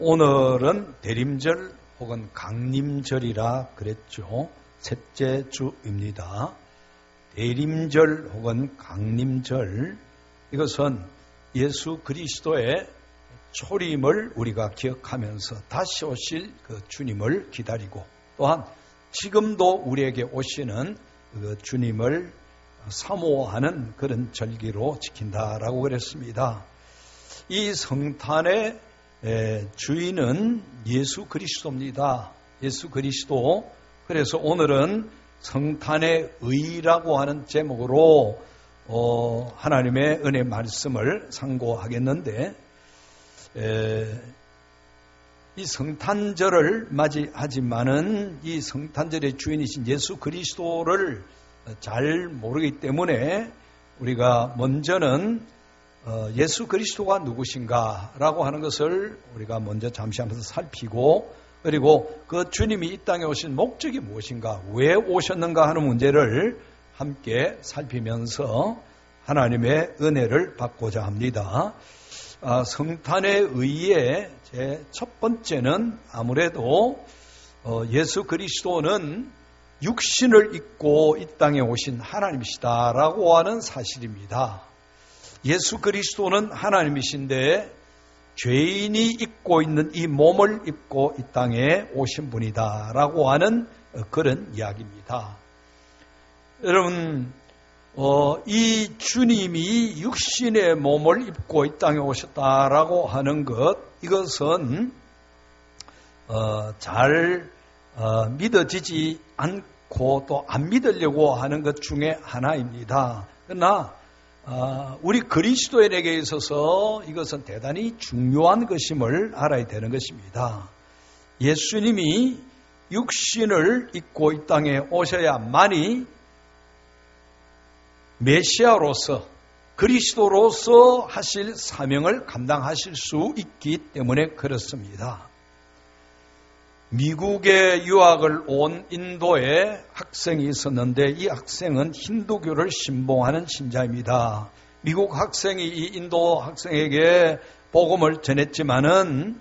오늘은 대림절 혹은 강림절이라 그랬죠. 셋째 주입니다. 대림절 혹은 강림절, 이것은 예수 그리스도의 초림을 우리가 기억하면서 다시 오실 그 주님을 기다리고, 또한 지금도 우리에게 오시는 그 주님을 사모하는 그런 절기로 지킨다라고 그랬습니다. 이 성탄의 주인은 예수 그리스도입니다. 예수 그리스도. 그래서 오늘은 성탄의 의라고 하는 제목으로 하나님의 은혜 말씀을 상고하겠는데, 이 성탄절을 맞이하지만은 이 성탄절의 주인이신 예수 그리스도를 잘 모르기 때문에 우리가 먼저는 예수 그리스도가 누구신가라고 하는 것을 우리가 먼저 잠시 한번 살피고, 그리고 그 주님이 이 땅에 오신 목적이 무엇인가, 왜 오셨는가 하는 문제를 함께 살피면서 하나님의 은혜를 받고자 합니다. 성탄의 의의 제 첫 번째는 아무래도 예수 그리스도는 육신을 입고 이 땅에 오신 하나님이시다라고 하는 사실입니다. 예수 그리스도는 하나님이신데 죄인이 입고 있는 이 몸을 입고 이 땅에 오신 분이다라고 하는 그런 이야기입니다. 여러분, 이 주님이 육신의 몸을 입고 이 땅에 오셨다라고 하는 것, 이것은 잘 믿어지지 않고 또 안 믿으려고 하는 것 중에 하나입니다. 그러나 우리 그리스도인에게 있어서 이것은 대단히 중요한 것임을 알아야 되는 것입니다. 예수님이 육신을 입고 이 땅에 오셔야만이 메시아로서, 그리스도로서 하실 사명을 감당하실 수 있기 때문에 그렇습니다. 미국에 유학을 온 인도에 학생이 있었는데, 이 학생은 힌두교를 신봉하는 신자입니다. 미국 학생이 이 인도 학생에게 복음을 전했지만은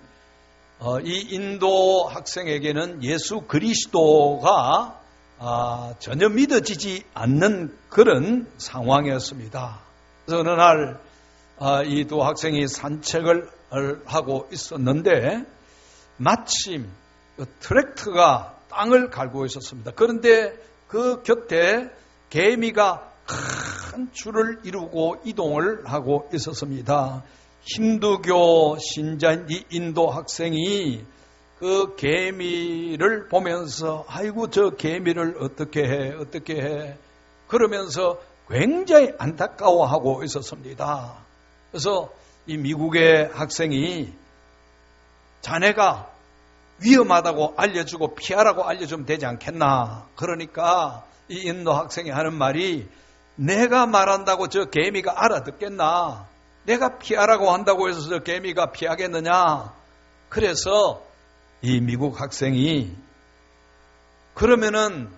이 인도 학생에게는 예수 그리스도가 전혀 믿어지지 않는 그런 상황이었습니다. 그래서 어느 날 이 두 학생이 산책을 하고 있었는데 마침 트랙터가 땅을 갈고 있었습니다. 그런데 그 곁에 개미가 큰 줄을 이루고 이동을 하고 있었습니다. 힌두교 신자인 이 인도 학생이 그 개미를 보면서 아이고 저 개미를 어떻게 해 그러면서 굉장히 안타까워하고 있었습니다. 그래서 이 미국의 학생이 자네가 위험하다고 알려주고 피하라고 알려주면 되지 않겠나. 그러니까 이 인도 학생이 하는 말이, 내가 말한다고 저 개미가 알아듣겠나. 내가 피하라고 한다고 해서 저 개미가 피하겠느냐. 그래서 이 미국 학생이, 그러면은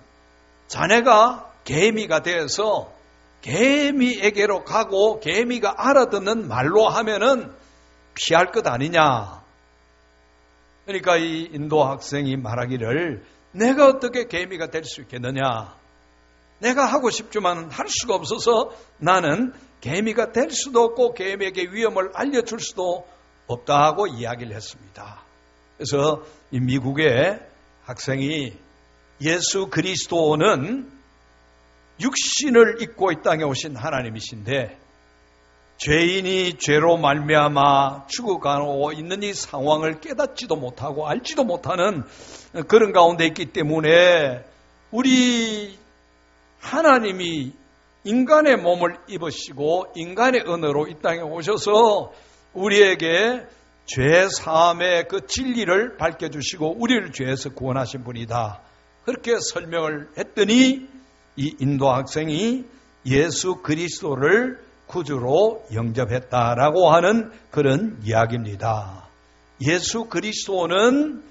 자네가 개미가 되어서 개미에게로 가고 개미가 알아듣는 말로 하면은 피할 것 아니냐. 그러니까 이 인도 학생이 말하기를, 내가 어떻게 개미가 될 수 있겠느냐. 내가 하고 싶지만 할 수가 없어서 나는 개미가 될 수도 없고 개미에게 위험을 알려줄 수도 없다고 이야기를 했습니다. 그래서 이 미국의 학생이, 예수 그리스도는 육신을 입고 이 땅에 오신 하나님이신데 죄인이 죄로 말미암아 죽어가고 있는 이 상황을 깨닫지도 못하고 알지도 못하는 그런 가운데 있기 때문에 우리 하나님이 인간의 몸을 입으시고 인간의 은혜로 이 땅에 오셔서 우리에게 죄 사함의 그 진리를 밝혀주시고 우리를 죄에서 구원하신 분이다. 그렇게 설명을 했더니 이 인도 학생이 예수 그리스도를 구주로 영접했다라고 하는 그런 이야기입니다. 예수 그리스도는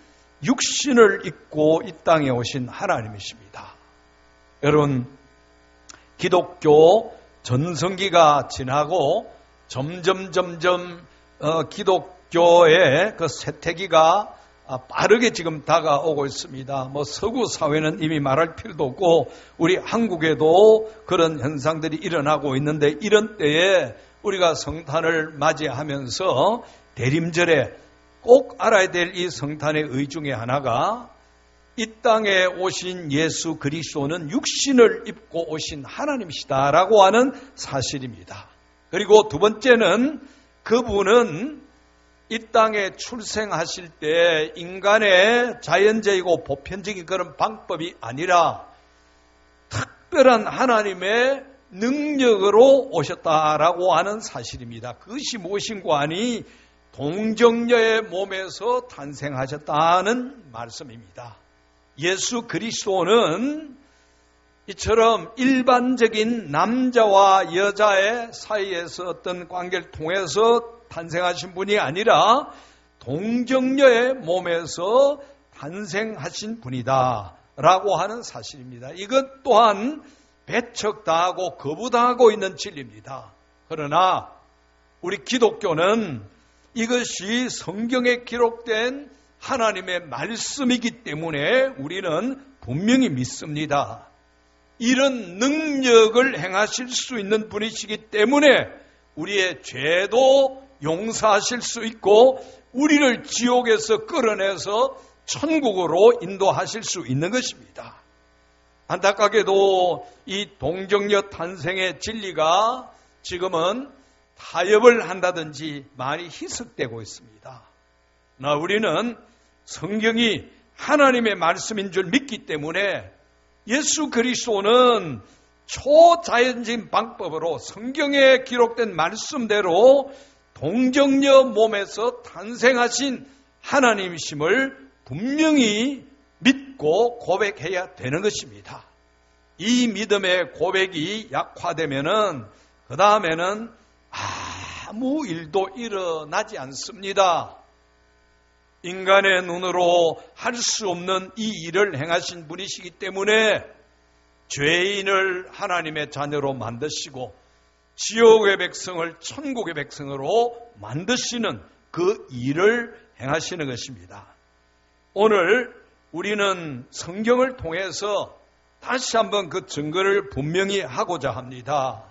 육신을 입고 이 땅에 오신 하나님이십니다. 여러분, 기독교 전성기가 지나고 점점 기독교의 그 쇠퇴기가 빠르게 지금 다가오고 있습니다. 서구 사회는 이미 말할 필요도 없고 우리 한국에도 그런 현상들이 일어나고 있는데, 이런 때에 우리가 성탄을 맞이하면서 대림절에 꼭 알아야 될 이 성탄의 의 중에 하나가 이 땅에 오신 예수 그리스도는 육신을 입고 오신 하나님이시다라고 하는 사실입니다. 그리고 두 번째는 그분은 이 땅에 출생하실 때 인간의 자연적이고 보편적인 그런 방법이 아니라 특별한 하나님의 능력으로 오셨다라고 하는 사실입니다. 그것이 무엇인가 하니 동정녀의 몸에서 탄생하셨다는 말씀입니다. 예수 그리스도는 이처럼 일반적인 남자와 여자의 사이에서 어떤 관계를 통해서 탄생하신 분이 아니라 동정녀의 몸에서 탄생하신 분이다 라고 하는 사실입니다. 이것 또한 배척당하고 거부당하고 있는 진리입니다. 그러나 우리 기독교는 이것이 성경에 기록된 하나님의 말씀이기 때문에 우리는 분명히 믿습니다. 이런 능력을 행하실 수 있는 분이시기 때문에 우리의 죄도 용서하실 수 있고 우리를 지옥에서 끌어내서 천국으로 인도하실 수 있는 것입니다. 안타깝게도 이 동정녀 탄생의 진리가 지금은 타협을 한다든지 많이 희석되고 있습니다. 그러나 우리는 성경이 하나님의 말씀인 줄 믿기 때문에 예수 그리스도는 초자연적인 방법으로 성경에 기록된 말씀대로 동정녀 몸에서 탄생하신 하나님이심을 분명히 믿고 고백해야 되는 것입니다. 이 믿음의 고백이 약화되면은 그 다음에는 아무 일도 일어나지 않습니다. 인간의 눈으로 할 수 없는 이 일을 행하신 분이시기 때문에 죄인을 하나님의 자녀로 만드시고 지옥의 백성을 천국의 백성으로 만드시는 그 일을 행하시는 것입니다. 오늘 우리는 성경을 통해서 다시 한번 그 증거를 분명히 하고자 합니다.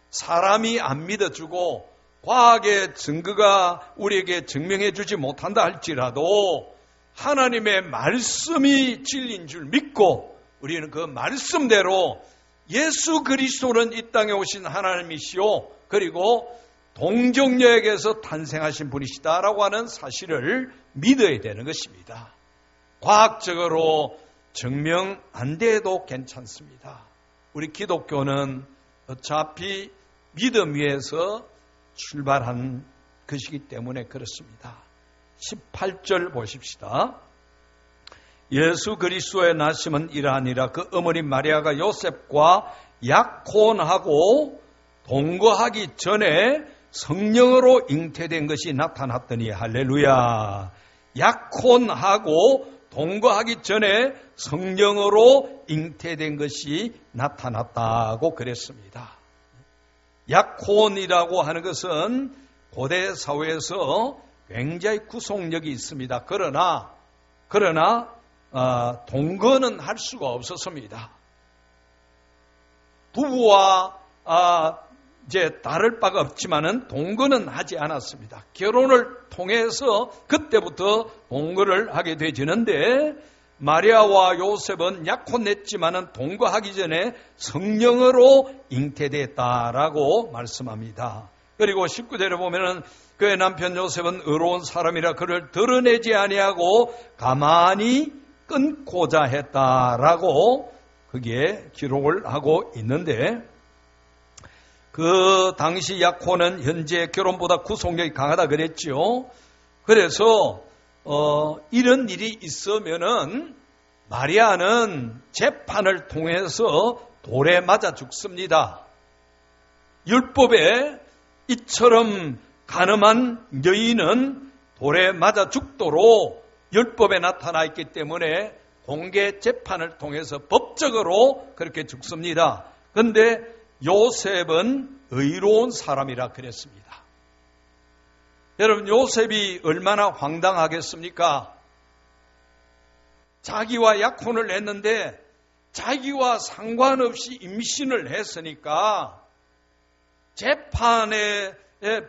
사람이 안 믿어주고 과학의 증거가 우리에게 증명해 주지 못한다 할지라도 하나님의 말씀이 진리인 줄 믿고 우리는 그 말씀대로 예수 그리스도는 이 땅에 오신 하나님이시오, 그리고 동정녀에게서 탄생하신 분이시다라고 하는 사실을 믿어야 되는 것입니다. 과학적으로 증명 안 돼도 괜찮습니다. 우리 기독교는 어차피 믿음 위에서 출발한 것이기 때문에 그렇습니다. 18절 보십시다. 예수 그리스도의 나심은 이러하니라. 그 어머니 마리아가 요셉과 약혼하고 동거하기 전에 성령으로 잉태된 것이 나타났더니 할렐루야. 약혼하고 동거하기 전에 성령으로 잉태된 것이 나타났다고 그랬습니다. 약혼이라고 하는 것은 고대 사회에서 굉장히 구속력이 있습니다. 그러나 동거는 할 수가 없었습니다. 부부와 이제 다를 바가 없지만은 동거는 하지 않았습니다. 결혼을 통해서 그때부터 동거를 하게 되지는데 마리아와 요셉은 약혼했지만은 동거하기 전에 성령으로 잉태됐다라고 말씀합니다. 그리고 19절에 보면은 그의 남편 요셉은 의로운 사람이라 그를 드러내지 아니하고 가만히 끊고자 했다라고 그게 기록을 하고 있는데, 그 당시 약혼은 현재 결혼보다 구속력이 강하다 그랬죠. 그래서 이런 일이 있으면은 마리아는 재판을 통해서 돌에 맞아 죽습니다. 율법에 이처럼 간음한 여인은 돌에 맞아 죽도록 율법에 나타나 있기 때문에 공개 재판을 통해서 법적으로 그렇게 죽습니다. 그런데 요셉은 의로운 사람이라 그랬습니다. 여러분, 요셉이 얼마나 황당하겠습니까? 자기와 약혼을 했는데 자기와 상관없이 임신을 했으니까 재판에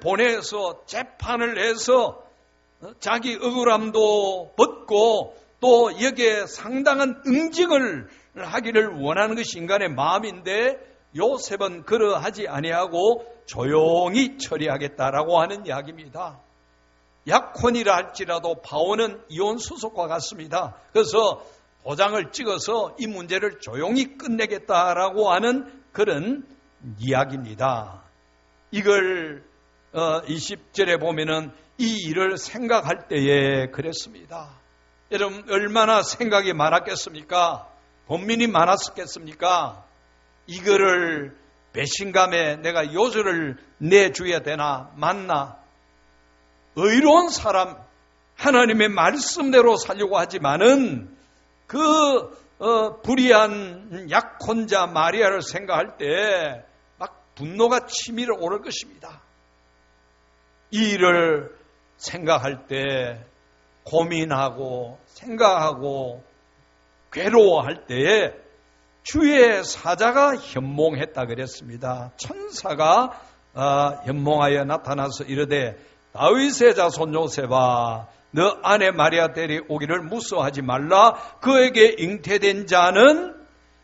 보내서 재판을 해서 자기 억울함도 벗고 또 여기에 상당한 응징을 하기를 원하는 것이 인간의 마음인데 요셉은 그러하지 아니하고 조용히 처리하겠다라고 하는 이야기입니다. 약혼이라 할지라도 바오는 이혼 수속과 같습니다. 그래서 도장을 찍어서 이 문제를 조용히 끝내겠다라고 하는 그런 이야기입니다. 이걸 20절에 보면은 이 일을 생각할 때에 그랬습니다. 여러분, 얼마나 생각이 많았겠습니까? 번민이 많았겠습니까? 이거를 배신감에 내가 요절을 내줘야 되나 맞나? 의로운 사람, 하나님의 말씀대로 살려고 하지만은 그 불의한 약혼자 마리아를 생각할 때 막 분노가 치밀어 오를 것입니다. 이 일을 생각할 때 고민하고 생각하고 괴로워할 때에 주의 사자가 현몽했다 그랬습니다. 천사가 현몽하여 나타나서 이르되 다윗의 자손 요셉아, 너 아내 마리아 데려오기를 무서워하지 말라. 그에게 잉태된 자는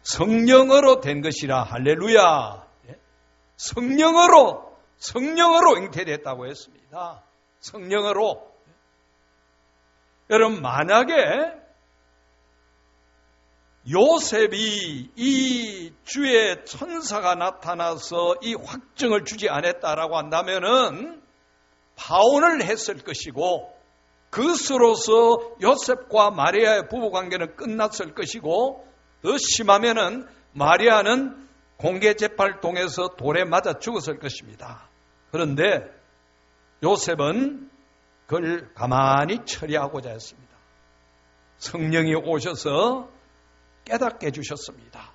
성령으로 된 것이라. 할렐루야. 성령으로 잉태됐다고 했습니다. 성령으로. 여러분, 만약에 요셉이 이 주의 천사가 나타나서 이 확증을 주지 않았다라고 한다면은 파혼을 했을 것이고 그것으로서 요셉과 마리아의 부부관계는 끝났을 것이고 더 심하면은 마리아는 공개 재판을 통해서 돌에 맞아 죽었을 것입니다. 그런데 요셉은 그걸 가만히 처리하고자 했습니다. 성령이 오셔서 깨닫게 해주셨습니다.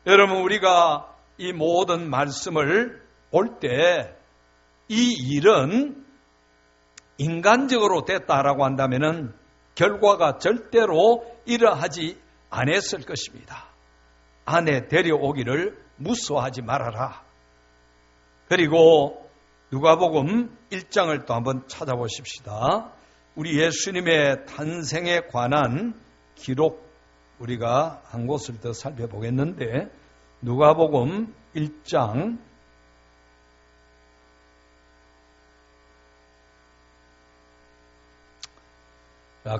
여러분, 우리가 이 모든 말씀을 볼 때 이 일은 인간적으로 됐다라고 한다면은 결과가 절대로 이러하지 않았을 것입니다. 아내 데려오기를 무서워하지 말아라. 그리고 누가복음 1장을 또 한번 찾아보십시다. 우리 예수님의 탄생에 관한 기록 우리가 한 곳을 더 살펴보겠는데 누가복음 1장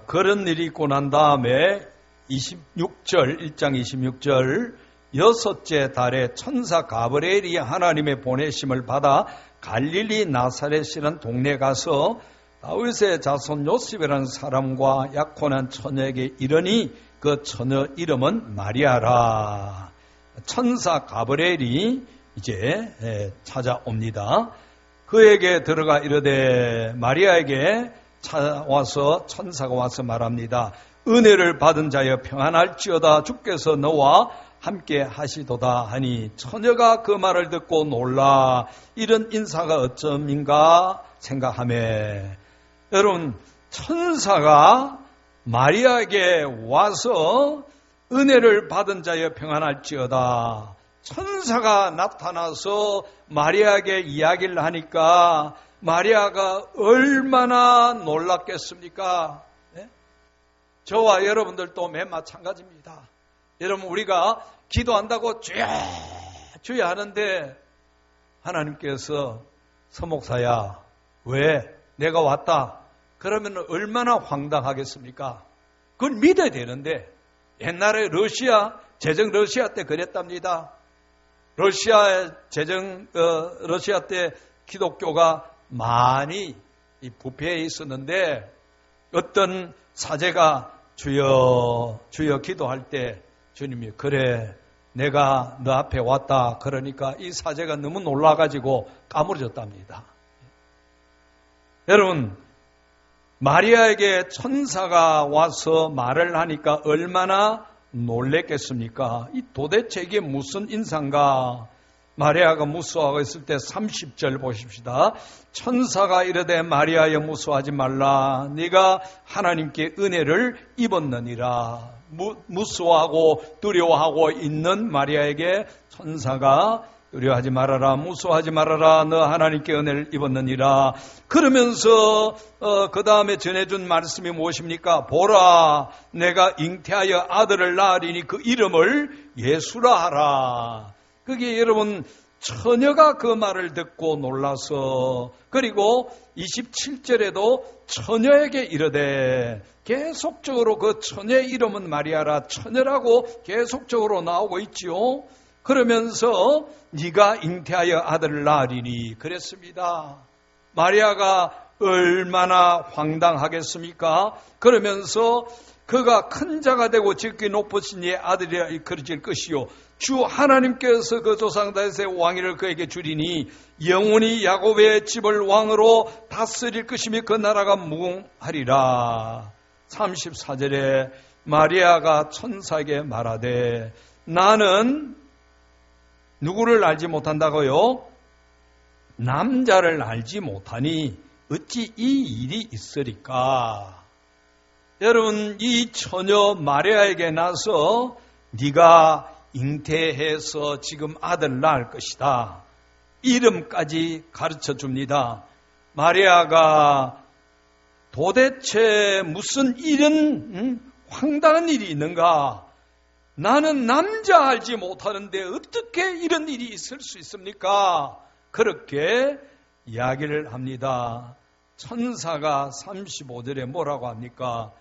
그런 일이 있고 난 다음에 26절 1장 26절 여섯째 달에 천사 가브리엘이 하나님의 보내심을 받아 갈릴리 나사렛이라는 동네에 가서 다윗의 자손 요셉이라는 사람과 약혼한 처녀에게 이르니 그 처녀 이름은 마리아라. 천사 가브리엘이 이제 찾아옵니다. 그에게 들어가 이르되 마리아에게 찾아와서 천사가 와서 말합니다. 은혜를 받은 자여 평안할지어다. 주께서 너와 함께 하시도다 하니 처녀가 그 말을 듣고 놀라 이런 인사가 어쩜인가 생각하매 여러분, 천사가 마리아에게 와서 은혜를 받은 자여 평안할지어다. 천사가 나타나서 마리아에게 이야기를 하니까 마리아가 얼마나 놀랐겠습니까? 네? 저와 여러분들도 맨 마찬가지입니다. 여러분, 우리가 기도한다고 주야 하는데 하나님께서 서목사야 왜 내가 왔다 그러면 얼마나 황당하겠습니까? 그걸 믿어야 되는데 옛날에 제정 러시아 때 그랬답니다. 러시아 때 기독교가 많이 부패해 있었는데 어떤 사제가 주여 기도할 때 주님이 그래 내가 너 앞에 왔다 그러니까 이 사제가 너무 놀라가지고 까무러졌답니다. 여러분, 마리아에게 천사가 와서 말을 하니까 얼마나 놀랬겠습니까? 이 도대체 이게 무슨 인상가? 마리아가 무수하고 있을 때 30절 보십시다. 천사가 이르되 마리아여 무수하지 말라. 네가 하나님께 은혜를 입었느니라. 무수하고 두려워하고 있는 마리아에게 천사가 두려워하지 말아라, 무수하지 말아라, 너 하나님께 은혜를 입었느니라. 그러면서 그 다음에 전해준 말씀이 무엇입니까? 보라, 내가 잉태하여 아들을 낳으리니 그 이름을 예수라 하라. 그게 여러분, 처녀가 그 말을 듣고 놀라서, 그리고 27절에도 처녀에게 이르되, 계속적으로 그 처녀의 이름은 마리아라, 처녀라고 계속적으로 나오고 있지요. 그러면서 네가 잉태하여 아들을 낳으리니 그랬습니다. 마리아가 얼마나 황당하겠습니까? 그러면서 그가 큰 자가 되고 지극히 높으신 이의 아들이라 일컬어질 것이요 주 하나님께서 그 조상 다윗의 왕위를 그에게 주리니 영원히 야곱의 집을 왕으로 다스릴 것이며 그 나라가 무궁하리라. 34절에 마리아가 천사에게 말하되 나는 누구를 알지 못한다고요? 남자를 알지 못하니 어찌 이 일이 있으리까? 여러분, 이 처녀 마리아에게 나서 네가 잉태해서 지금 아들 낳을 것이다. 이름까지 가르쳐 줍니다. 마리아가 도대체 무슨 이런 황당한 일이 있는가? 나는 남자 알지 못하는데 어떻게 이런 일이 있을 수 있습니까? 그렇게 이야기를 합니다. 천사가 35절에 뭐라고 합니까?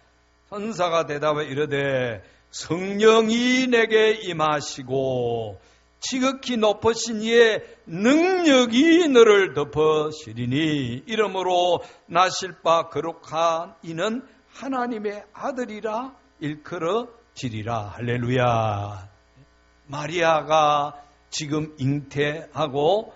천사가 대답해 이르되 성령이 내게 임하시고 지극히 높으신 이의 능력이 너를 덮으시리니 이러므로 나실 바 거룩한 이는 하나님의 아들이라 일컬어지리라. 할렐루야. 마리아가 지금 잉태하고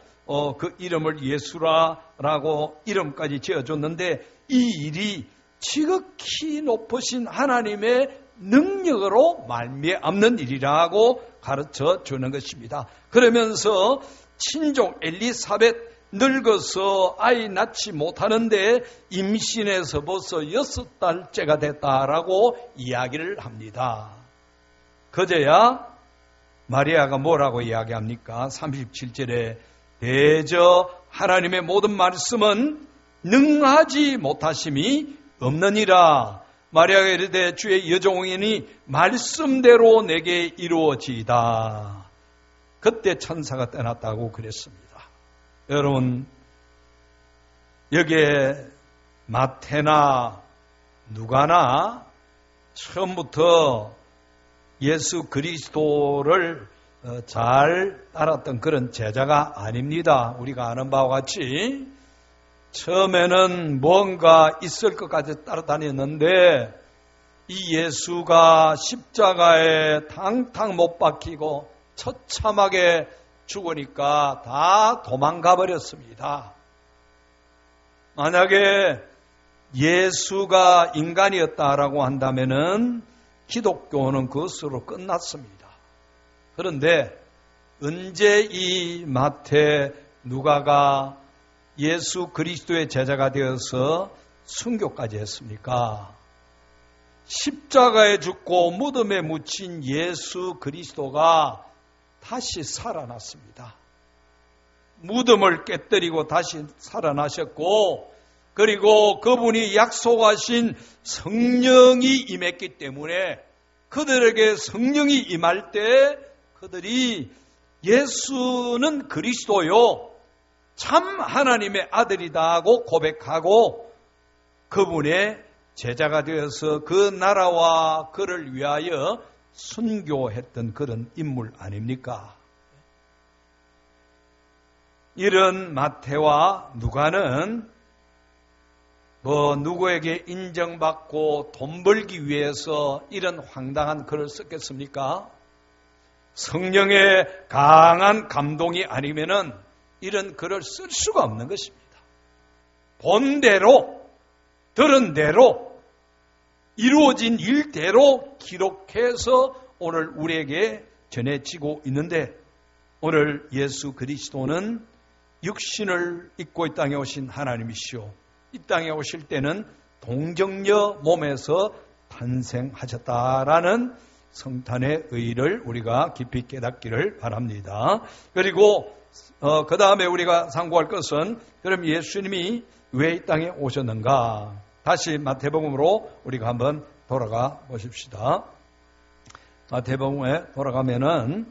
그 이름을 예수라라고 이름까지 지어줬는데 이 일이 지극히 높으신 하나님의 능력으로 말미암는 일이라고 가르쳐 주는 것입니다. 그러면서 친족 엘리사벳 늙어서 아이 낳지 못하는데 임신해서 벌써 6달째가 됐다라고 이야기를 합니다. 그제야 마리아가 뭐라고 이야기합니까? 37절에 대저 하나님의 모든 말씀은 능하지 못하심이 없느니라. 마리아가 이르되 주의 여종이니 말씀대로 내게 이루어지이다. 그때 천사가 떠났다고 그랬습니다. 여러분, 여기에 마태나 누가나 처음부터 예수 그리스도를 잘 따랐던 그런 제자가 아닙니다. 우리가 아는 바와 같이 처음에는 뭔가 있을 것 같이 따라다녔는데 이 예수가 십자가에 탕탕 못 박히고 처참하게 죽으니까 다 도망가 버렸습니다. 만약에 예수가 인간이었다라고 한다면은 기독교는 그것으로 끝났습니다. 그런데 언제 이 마태 누가가 예수 그리스도의 제자가 되어서 순교까지 했습니까? 십자가에 죽고 무덤에 묻힌 예수 그리스도가 다시 살아났습니다. 무덤을 깨뜨리고 다시 살아나셨고, 그리고 그분이 약속하신 성령이 임했기 때문에 그들에게 성령이 임할 때 그들이 예수는 그리스도요 참 하나님의 아들이다 하고 고백하고 그분의 제자가 되어서 그 나라와 그를 위하여 순교했던 그런 인물 아닙니까? 이런 마태와 누가는 누구에게 인정받고 돈 벌기 위해서 이런 황당한 글을 썼겠습니까? 성령의 강한 감동이 아니면은 이런 글을 쓸 수가 없는 것입니다. 본 대로, 들은 대로, 이루어진 일대로 기록해서 오늘 우리에게 전해지고 있는데 오늘 예수 그리스도는 육신을 입고 이 땅에 오신 하나님이시오. 이 땅에 오실 때는 동정녀 몸에서 탄생하셨다라는 성탄의 의의를 우리가 깊이 깨닫기를 바랍니다. 그리고 그 다음에 우리가 상고할 것은 그럼 예수님이 왜 이 땅에 오셨는가? 다시 마태복음으로 우리가 한번 돌아가 보십시다. 마태복음에 돌아가면은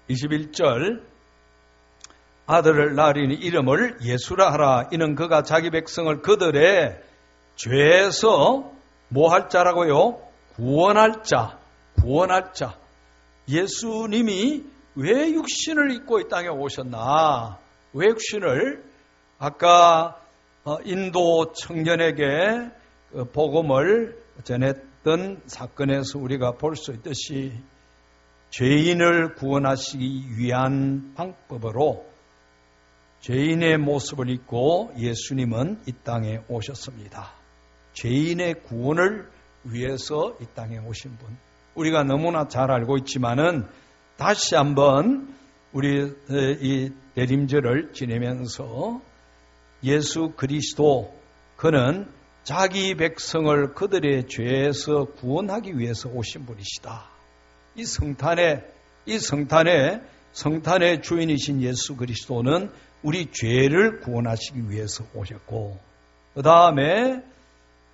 21절 아들을 낳으리니 이름을 예수라 하라. 이는 그가 자기 백성을 그들의 죄에서 뭐 할 자라고요? 구원할 자. 구원할 자. 예수님이 왜 육신을 입고 이 땅에 오셨나? 왜 육신을? 아까 인도 청년에게 복음을 전했던 사건에서 우리가 볼 수 있듯이 죄인을 구원하시기 위한 방법으로 죄인의 모습을 입고 예수님은 이 땅에 오셨습니다. 죄인의 구원을 위해서 이 땅에 오신 분. 우리가 너무나 잘 알고 있지만은 다시 한번 우리 이 대림절을 지내면서 예수 그리스도 그는 자기 백성을 그들의 죄에서 구원하기 위해서 오신 분이시다. 이 성탄의 주인이신 예수 그리스도는 우리 죄를 구원하시기 위해서 오셨고, 그 다음에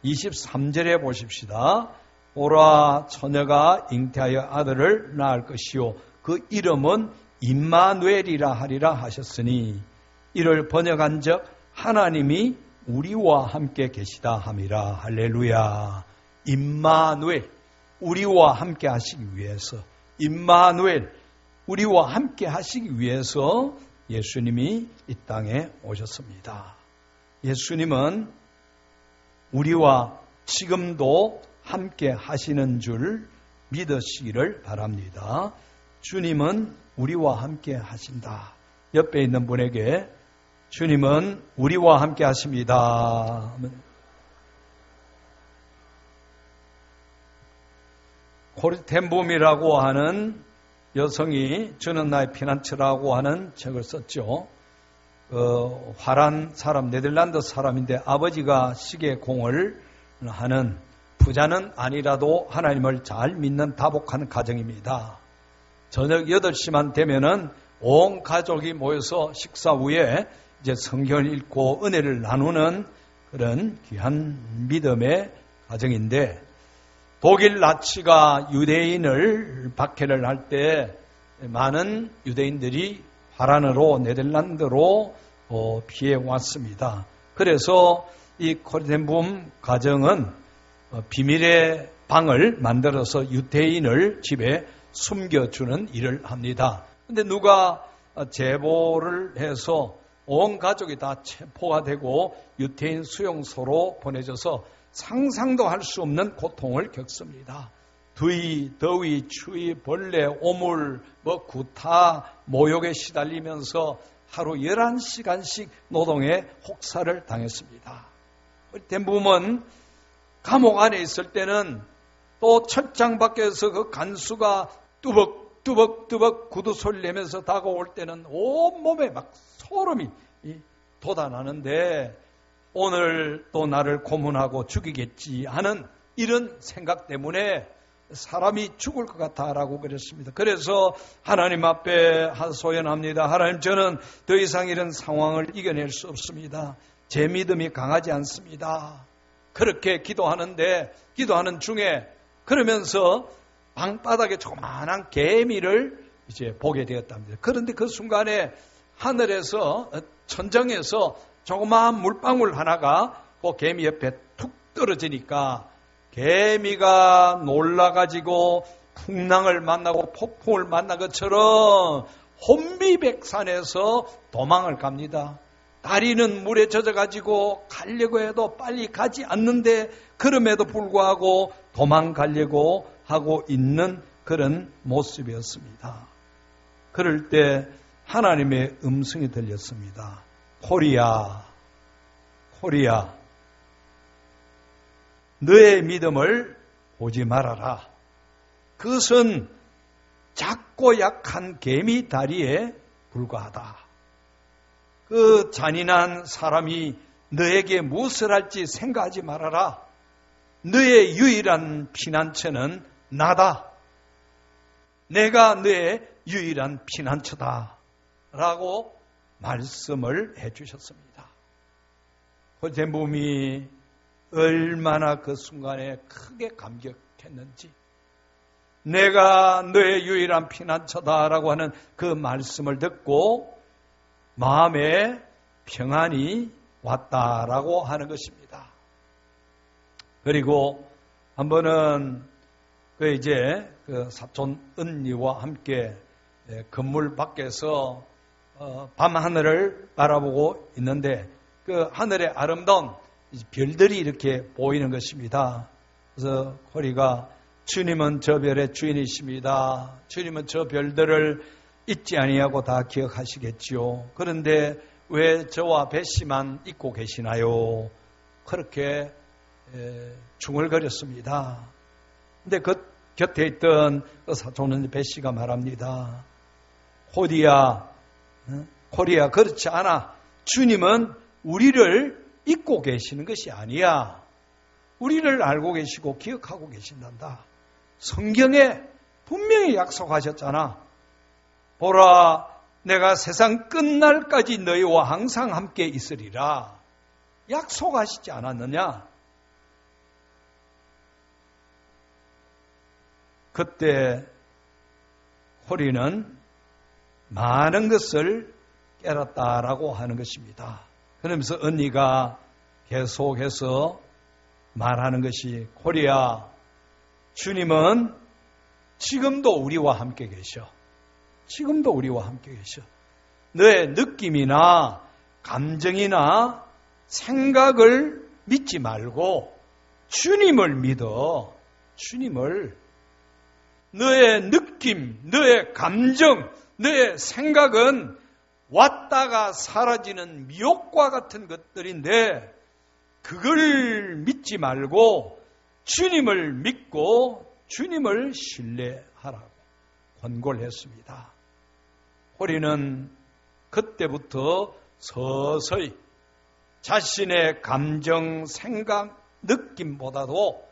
23절에 보십시다. 보라, 처녀가 잉태하여 아들을 낳을 것이요 그 이름은 임마누엘이라 하리라 하셨으니 이를 번역한즉 하나님이 우리와 함께 계시다 함이라. 할렐루야. 임마누엘, 우리와 함께 하시기 위해서, 임마누엘, 우리와 함께 하시기 위해서 예수님이 이 땅에 오셨습니다. 예수님은 우리와 지금도 함께 하시는 줄 믿으시기를 바랍니다. 주님은 우리와 함께 하신다. 옆에 있는 분에게 주님은 우리와 함께 하십니다. 코리텐붐이라고 하는 여성이 주는 나의 피난처라고 하는 책을 썼죠. 화란 사람, 네덜란드 사람인데 아버지가 시계공을 하는 부자는 아니라도 하나님을 잘 믿는 다복한 가정입니다. 저녁 8시만 되면은 온 가족이 모여서 식사 후에 이제 성경을 읽고 은혜를 나누는 그런 귀한 믿음의 가정인데 독일 나치가 유대인을 박해를 할 때 많은 유대인들이 화란으로 네덜란드로 피해 왔습니다. 그래서 이 코리텐붐 가정은 비밀의 방을 만들어서 유대인을 집에 숨겨주는 일을 합니다. 그런데 누가 제보를 해서 온 가족이 다 체포가 되고 유대인 수용소로 보내져서 상상도 할 수 없는 고통을 겪습니다. 더위, 추위, 벌레, 오물, 구타, 모욕에 시달리면서 하루 11시간씩 노동에 혹사를 당했습니다. 대부분 감옥 안에 있을 때는 또 철장 밖에서 그 간수가 뚜벅뚜벅 구두소리를 내면서 다가올 때는 온몸에 막 소름이 돋아나는데 오늘 또 나를 고문하고 죽이겠지 하는 이런 생각 때문에 사람이 죽을 것 같다라고 그랬습니다. 그래서 하나님 앞에 하소연합니다. 하나님, 저는 더 이상 이런 상황을 이겨낼 수 없습니다. 제 믿음이 강하지 않습니다. 그렇게 기도하는 중에 그러면서 방바닥에 조그마한 개미를 이제 보게 되었답니다. 그런데 그 순간에 하늘에서 천정에서 조그마한 물방울 하나가 그 개미 옆에 툭 떨어지니까 개미가 놀라가지고 풍랑을 만나고 폭풍을 만난 것처럼 혼비백산에서 도망을 갑니다. 다리는 물에 젖어가지고 가려고 해도 빨리 가지 않는데 그럼에도 불구하고 도망가려고 하고 있는 그런 모습이었습니다. 그럴 때 하나님의 음성이 들렸습니다. 코리아, 너의 믿음을 보지 말아라. 그것은 작고 약한 개미 다리에 불과하다. 그 잔인한 사람이 너에게 무엇을 할지 생각하지 말아라. 너의 유일한 피난처는 나다. 내가 너의 유일한 피난처다. 라고 말씀을 해주셨습니다. 고재몸이 얼마나 그 순간에 크게 감격했는지, 내가 너의 유일한 피난처다라고 하는 그 말씀을 듣고 마음에 평안이 왔다라고 하는 것입니다. 그리고 한 번은 그 사촌 언니와 함께 건물 밖에서 밤하늘을 바라보고 있는데 그 하늘의 아름다운 별들이 이렇게 보이는 것입니다. 그래서 코리가 주님은 저 별의 주인이십니다. 주님은 저 별들을 잊지 아니하고 다 기억하시겠지요. 그런데 왜 저와 배씨만 잊고 계시나요? 그렇게 중얼거렸습니다. 근데 그 곁에 있던 그 사촌은 배씨가 말합니다. 코리야, 그렇지 않아. 주님은 우리를 잊고 계시는 것이 아니야. 우리를 알고 계시고 기억하고 계신단다. 성경에 분명히 약속하셨잖아. 보라, 내가 세상 끝날까지 너희와 항상 함께 있으리라. 약속하시지 않았느냐? 그때 호리는 많은 것을 깨닫다라고 하는 것입니다. 그러면서 언니가 계속해서 말하는 것이, 코리야, 주님은 지금도 우리와 함께 계셔. 지금도 우리와 함께 계셔. 너의 느낌이나 감정이나 생각을 믿지 말고 주님을 믿어. 주님을. 너의 느낌, 너의 감정, 너의 생각은 왔다가 사라지는 미혹과 같은 것들인데 그걸 믿지 말고 주님을 믿고 주님을 신뢰하라고 권고를 했습니다. 호리는 그때부터 서서히 자신의 감정, 생각, 느낌보다도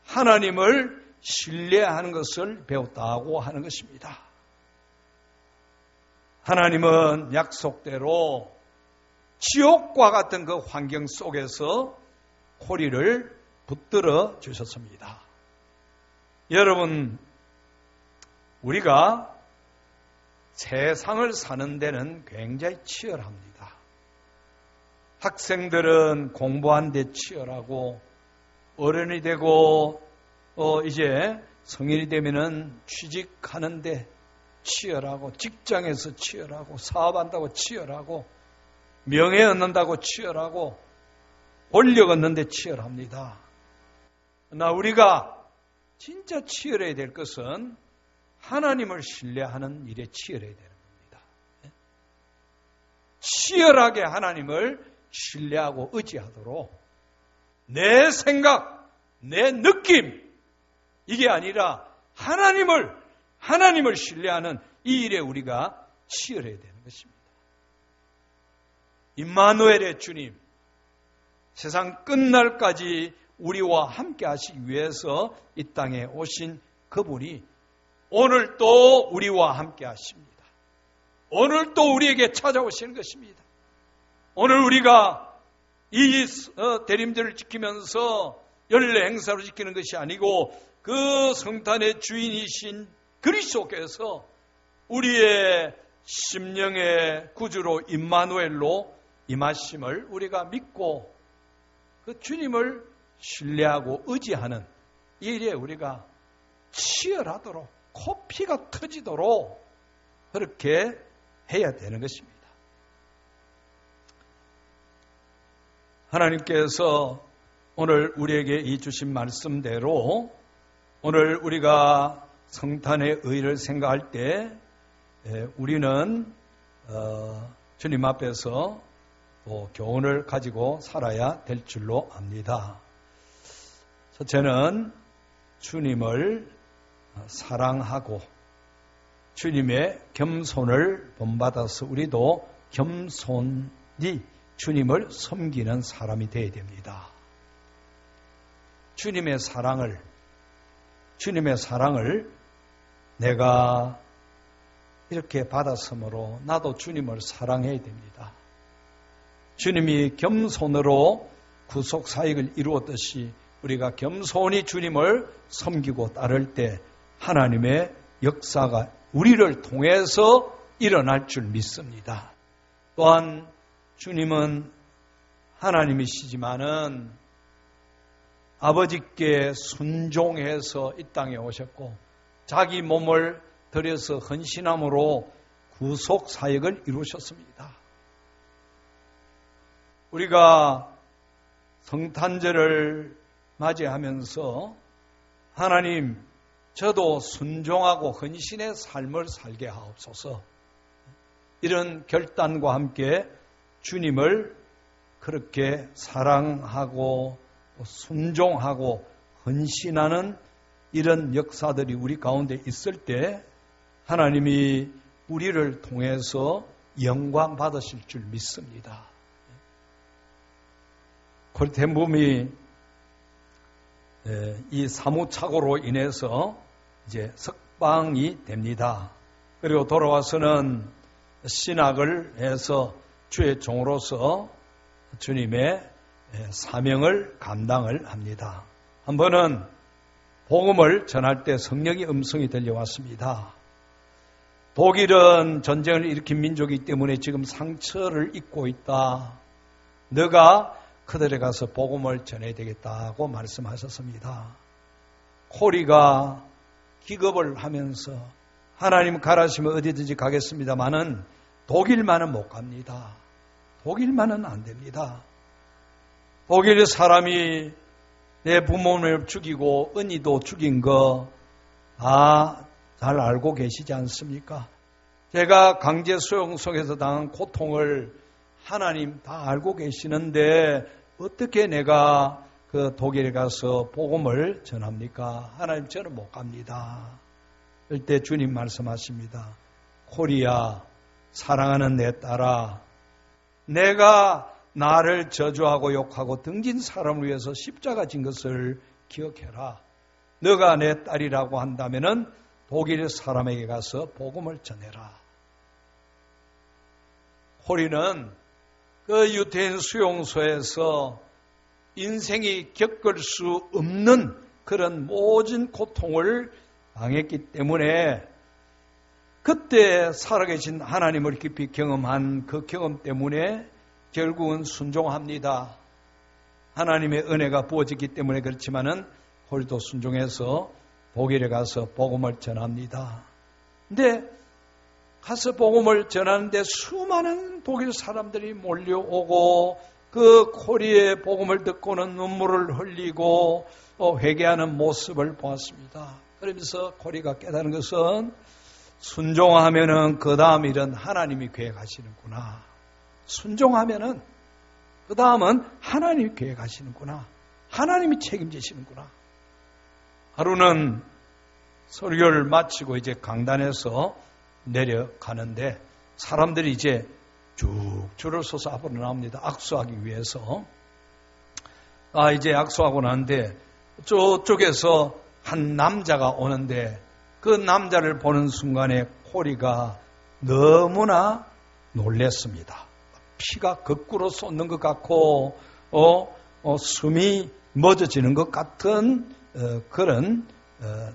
하나님을 신뢰하는 것을 배웠다고 하는 것입니다. 하나님은 약속대로 지옥과 같은 그 환경 속에서 호리를 붙들어 주셨습니다. 여러분, 우리가 세상을 사는 데는 굉장히 치열합니다. 학생들은 공부하는 데 치열하고, 어른이 되고 이제 성인이 되면은 취직하는 데 치열하고, 직장에서 치열하고, 사업한다고 치열하고, 명예 얻는다고 치열하고, 권력 얻는 데 치열합니다. 그러나 우리가 진짜 치열해야 될 것은 하나님을 신뢰하는 일에 치열해야 되는 겁니다. 치열하게 하나님을 신뢰하고 의지하도록 내 생각, 내 느낌, 이게 아니라 하나님을 신뢰하는 이 일에 우리가 치열해야 되는 것입니다. 임마누엘의 주님, 세상 끝날까지 우리와 함께 하시기 위해서 이 땅에 오신 그분이 오늘 또 우리와 함께 하십니다. 오늘 또 우리에게 찾아오시는 것입니다. 오늘 우리가 이 대림절을 지키면서 연례 행사로 지키는 것이 아니고 그 성탄의 주인이신 그리스도께서 우리의 심령의 구주로 임마누엘로 임하심을 우리가 믿고 그 주님을 신뢰하고 의지하는 이 일에 우리가 치열하도록 코피가 터지도록 그렇게 해야 되는 것입니다. 하나님께서 오늘 우리에게 이 주신 말씀대로 오늘 우리가 성탄의 의를 생각할 때 우리는 주님 앞에서 또 교훈을 가지고 살아야 될 줄로 압니다. 첫째는 주님을 사랑하고 주님의 겸손을 본받아서 우리도 겸손히 주님을 섬기는 사람이 되어야 됩니다. 주님의 사랑을 내가 이렇게 받았으므로 나도 주님을 사랑해야 됩니다. 주님이 겸손으로 구속 사역을 이루었듯이 우리가 겸손히 주님을 섬기고 따를 때 하나님의 역사가 우리를 통해서 일어날 줄 믿습니다. 또한 주님은 하나님이시지만은 아버지께 순종해서 이 땅에 오셨고 자기 몸을 들여서 헌신함으로 구속 사역을 이루셨습니다. 우리가 성탄절을 맞이하면서 하나님, 저도 순종하고 헌신의 삶을 살게 하옵소서. 이런 결단과 함께 주님을 그렇게 사랑하고 순종하고 헌신하는 이런 역사들이 우리 가운데 있을 때 하나님이 우리를 통해서 영광 받으실 줄 믿습니다. 고리텐붐이 이 사무착오로 인해서 이제 석방이 됩니다. 그리고 돌아와서는 신학을 해서 주의 종으로서 주님의 사명을 감당을 합니다. 한 번은 복음을 전할 때 성령의 음성이 들려왔습니다. 독일은 전쟁을 일으킨 민족이기 때문에 지금 상처를 입고 있다. 너가 그들에 가서 복음을 전해야 되겠다고 말씀하셨습니다. 코리가 기겁을 하면서 하나님 가라시면 어디든지 가겠습니다마는 독일만은 못 갑니다. 독일만은 안 됩니다. 독일 사람이 내 부모님을 죽이고 언니도 죽인 거 잘 알고 계시지 않습니까? 제가 강제 수용 속에서 당한 고통을 하나님 다 알고 계시는데 어떻게 내가 그 독일에 가서 복음을 전합니까? 하나님, 저는 못 갑니다. 그때 주님 말씀하십니다. 코리아, 사랑하는 내 딸아, 내가 나를 저주하고 욕하고 등진 사람을 위해서 십자가 진 것을 기억해라. 너가 내 딸이라고 한다면은 독일 사람에게 가서 복음을 전해라. 코리는 그 유태인 수용소에서 인생이 겪을 수 없는 그런 모든 고통을 당했기 때문에 그때 살아계신 하나님을 깊이 경험한 그 경험 때문에 결국은 순종합니다. 하나님의 은혜가 부어졌기 때문에 그렇지만은 코리도 순종해서 독일에 가서 복음을 전합니다. 근데 가서 복음을 전하는데 수많은 독일 사람들이 몰려오고 그 코리의 복음을 듣고는 눈물을 흘리고 회개하는 모습을 보았습니다. 그러면서 코리가 깨달은 것은 순종하면은 그 다음 일은 하나님이 계획하시는구나. 순종하면은 그 다음은 하나님이 계획하시는구나. 하나님이 책임지시는구나. 하루는 설교를 마치고 이제 강단에서 내려가는데 사람들이 이제 쭉 줄을 서서 앞으로 나옵니다. 악수하기 위해서. 이제 악수하고 나는데 저쪽에서 한 남자가 오는데 그 남자를 보는 순간에 코리가 너무나 놀랐습니다. 피가 거꾸로 쏟는 것 같고 숨이 멎어지는 것 같은 그런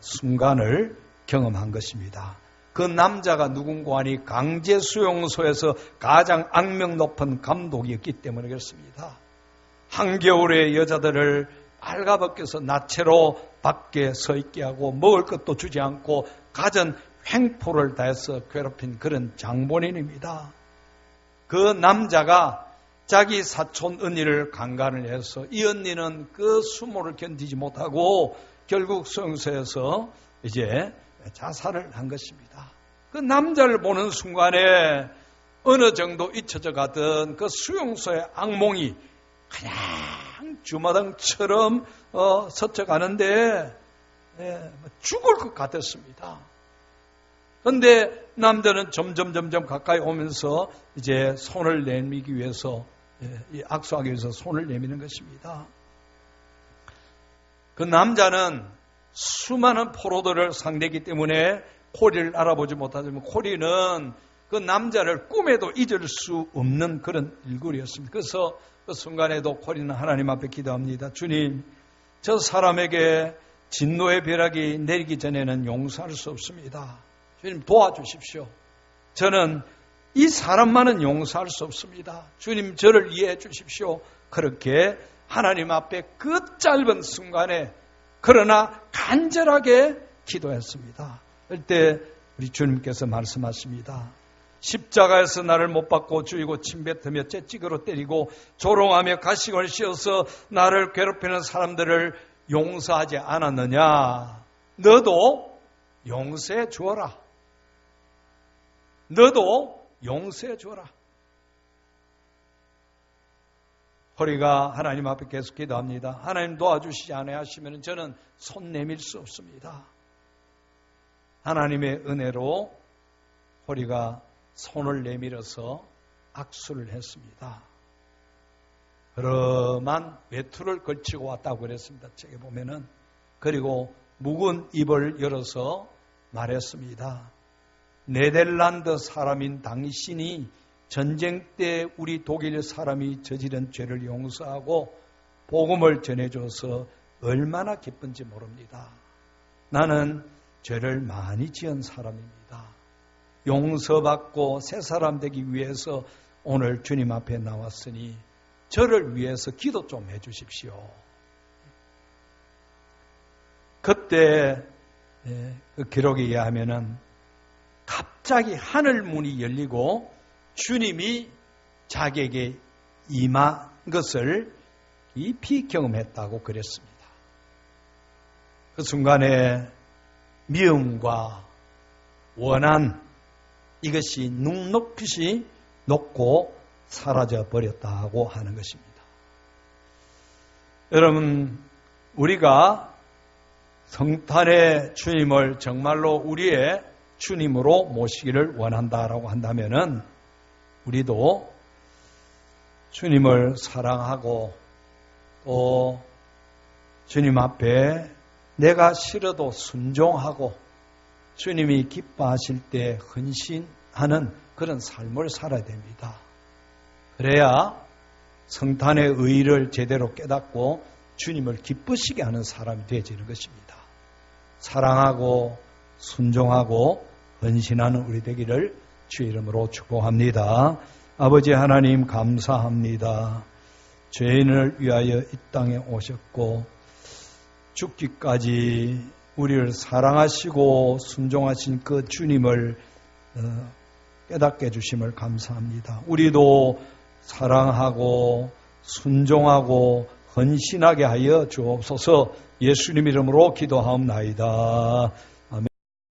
순간을 경험한 것입니다. 그 남자가 누군가 하니 강제 수용소에서 가장 악명 높은 감독이었기 때문에 그렇습니다. 한겨울에 여자들을 빨가벗겨서 나체로 밖에 서 있게 하고 먹을 것도 주지 않고 갖은 횡포를 다해서 괴롭힌 그런 장본인입니다. 그 남자가 자기 사촌 언니를 강간을 해서 이 언니는 그 수모를 견디지 못하고 결국 수용소에서 이제 자살을 한 것입니다. 그 남자를 보는 순간에 어느 정도 잊혀져 가던 그 수용소의 악몽이 그냥 주마등처럼 스쳐가는데 죽을 것 같았습니다. 그런데 남자는 점점 가까이 오면서 이제 손을 내밀기 위해서, 악수하기 위해서 손을 내미는 것입니다. 그 남자는 수많은 포로들을 상대했기 때문에 코리를 알아보지 못하지만 코리는 그 남자를 꿈에도 잊을 수 없는 그런 일거리였습니다. 그래서 그 순간에도 코리는 하나님 앞에 기도합니다. 주님, 저 사람에게 진노의 벼락이 내리기 전에는 용서할 수 없습니다. 주님 도와주십시오. 저는 이 사람만은 용서할 수 없습니다. 주님 저를 이해해 주십시오. 그렇게 하나님 앞에 그 짧은 순간에 그러나 간절하게 기도했습니다. 그때 우리 주님께서 말씀하십니다. 십자가에서 나를 못 박고 죽이고 침뱉으며 채찍으로 때리고 조롱하며 가시관을 씌워서 나를 괴롭히는 사람들을 용서하지 않았느냐? 너도 용서해 주어라. 너도 용서해 주어라. 호리가 하나님 앞에 계속 기도합니다. 하나님 도와주시지 않으시면 저는 손 내밀 수 없습니다. 하나님의 은혜로 호리가 손을 내밀어서 악수를 했습니다. 그러만 외투를 걸치고 왔다고 그랬습니다. 책에 보면은. 그리고 묵은 입을 열어서 말했습니다. 네덜란드 사람인 당신이 전쟁 때 우리 독일 사람이 저지른 죄를 용서하고 복음을 전해줘서 얼마나 기쁜지 모릅니다. 나는 죄를 많이 지은 사람입니다. 용서받고 새 사람 되기 위해서 오늘 주님 앞에 나왔으니 저를 위해서 기도 좀 해주십시오. 그때 그 기록에 의하면은 갑자기 하늘 문이 열리고 주님이 자기에게 임한 것을 깊이 경험했다고 그랬습니다. 그 순간에 미움과 원한 이것이 눅눅이 녹고 사라져 버렸다고 하는 것입니다. 여러분, 우리가 성탄의 주님을 정말로 우리의 주님으로 모시기를 원한다라고 한다면은 우리도 주님을 사랑하고 또 주님 앞에 내가 싫어도 순종하고 주님이 기뻐하실 때 헌신하는 그런 삶을 살아야 됩니다. 그래야 성탄의 의의를 제대로 깨닫고 주님을 기쁘시게 하는 사람이 되어지는 것입니다. 사랑하고 순종하고 헌신하는 우리 되기를 주의 이름으로 축복합니다. 아버지 하나님 감사합니다. 죄인을 위하여 이 땅에 오셨고 죽기까지 우리를 사랑하시고 순종하신 그 주님을 깨닫게 해주심을 감사합니다. 우리도 사랑하고 순종하고 헌신하게 하여 주옵소서. 예수님 이름으로 기도하옵나이다.